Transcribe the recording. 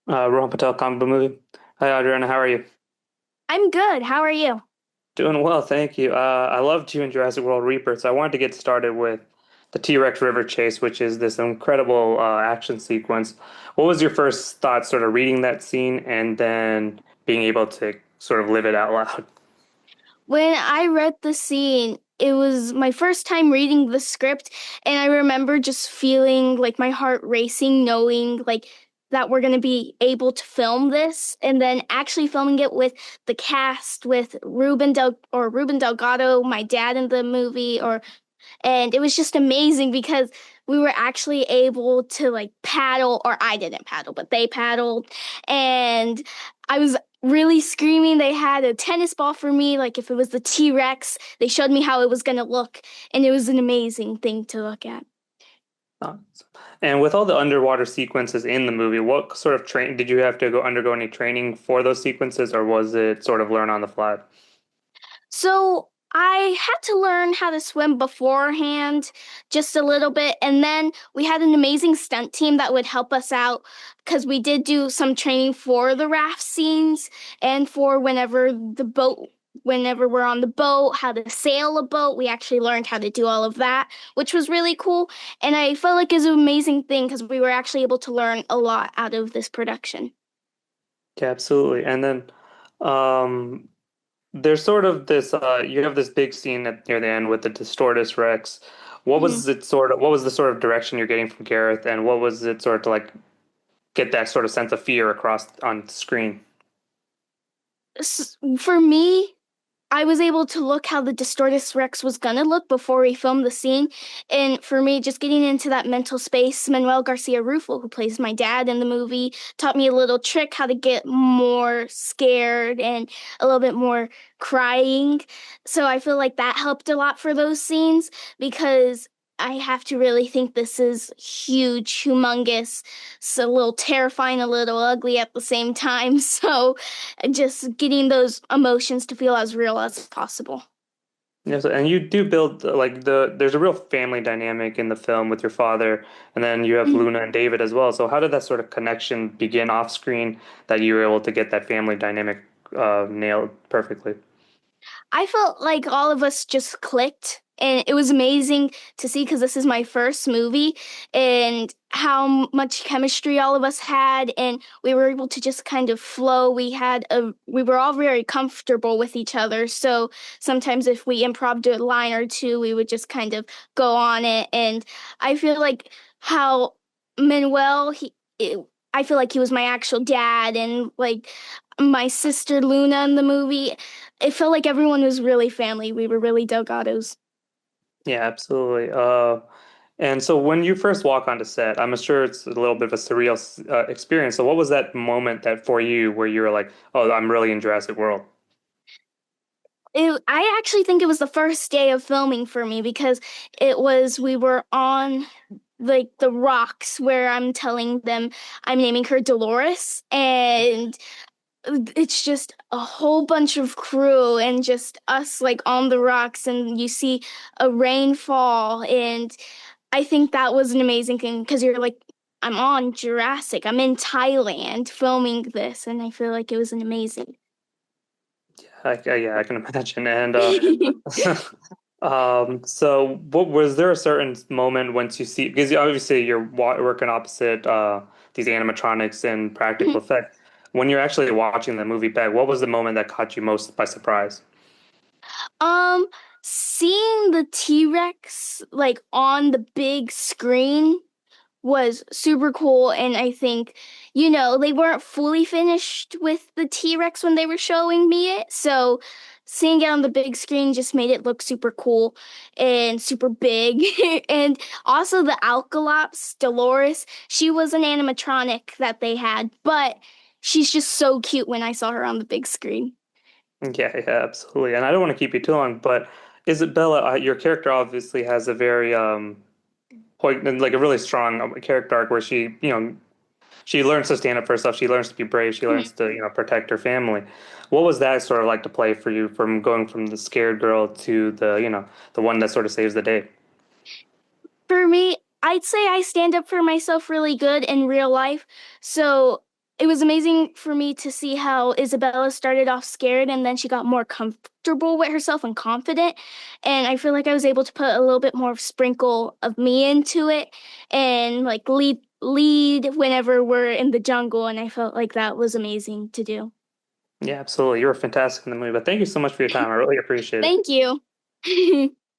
Rohan Patel comic book movie. Hi, Audrina, how are you? I'm good. How are you? Doing well, thank you. I loved you in Jurassic World Rebirth, so I wanted to get started with the T-Rex River Chase, which is this incredible action sequence. What was your first thought, sort of reading that scene and then being able to sort of live it out loud? When I read the scene, it was my first time reading the script, and I remember just feeling like my heart racing, knowing like that we're going to be able to film this, and then actually filming it with the cast, with Ruben Delgado, my dad in the movie, and it was just amazing because we were actually able to like paddle, or I didn't paddle, but they paddled. And I was really screaming. They had a tennis ball for me, like if it was the T-Rex. They showed me how it was going to look, and it was an amazing thing to look at. Uh, and with all the underwater sequences in the movie, what sort of train did you have to go undergo any training for those sequences, or was it sort of learn on the fly? So I had to learn how to swim beforehand, just a little bit. And then we had an amazing stunt team that would help us out because we did do some training for the raft scenes and for whenever we're on the boat, how to sail a boat. We actually learned how to do all of that, which was really cool. And I felt like it was an amazing thing because we were actually able to learn a lot out of this production. Yeah, absolutely. And then um, there's sort of this you have this big scene near the end with the Distortus Rex. Mhm. What was the sort of direction you're getting from Gareth, and what was it sort of to like get that sort of sense of fear across on screen? For me, I was able to look how the Distortus Rex was gonna look before we filmed the scene. And for me, just getting into that mental space, Manuel Garcia-Rulfo, who plays my dad in the movie, taught me a little trick how to get more scared and a little bit more crying. So I feel like that helped a lot for those scenes because I have to really think this is huge, humongous, so a little terrifying, a little ugly at the same time. So just getting those emotions to feel as real as possible. Yes, and you do build like there's a real family dynamic in the film with your father, and then you have Mhm. Luna and David as well. So how did that sort of connection begin off screen that you were able to get that family dynamic nailed perfectly? I felt like all of us just clicked, and it was amazing to see because this is my first movie and how much chemistry all of us had, and we were able to just kind of flow. We were all very comfortable with each other. So sometimes if we improv a line or two, we would just kind of go on it. And I feel like how Manuel, I feel like he was my actual dad, and like my sister Luna in the movie, it felt like everyone was really family. We were really Delgados. Yeah, absolutely. And so when you first walk onto set, I'm sure it's a little bit of a surreal experience. So what was that moment that for you where you were like, "Oh, I'm really in Jurassic World"? I actually think it was the first day of filming for me because we were on like the rocks where I'm telling them I'm naming her Dolores, and it's just a whole bunch of crew and just us like on the rocks, and you see a rainfall. And I think that was an amazing thing because you're like, I'm on Jurassic, I'm in Thailand filming this, and I feel like it was an amazing. Yeah, I can imagine. And so what was there a certain moment once you see because obviously you're working opposite these animatronics and practical effects. When you're actually watching the movie back, what was the moment that caught you most by surprise? Um, Seeing the T-Rex like on the big screen was super cool. And I think, they weren't fully finished with the T-Rex when they were showing me it. So seeing it on the big screen just made it look super cool and super big. And also the Alkalops, Dolores, she was an animatronic that they had, but she's just so cute when I saw her on the big screen. Yeah, absolutely. And I don't want to keep you too long, but Isabella, your character obviously has a very point, like a really strong character arc where she learns to stand up for herself. She learns to be brave. She learns to, protect her family. What was that sort of like to play for you from going from the scared girl to the one that sort of saves the day? For me, I'd say I stand up for myself really good in real life. So it was amazing for me to see how Isabella started off scared and then she got more comfortable with herself and confident. And I feel like I was able to put a little bit more sprinkle of me into it and like lead whenever we're in the jungle. And I felt like that was amazing to do. Yeah, absolutely. You were fantastic in the movie. But thank you so much for your time. I really appreciate it. Thank you.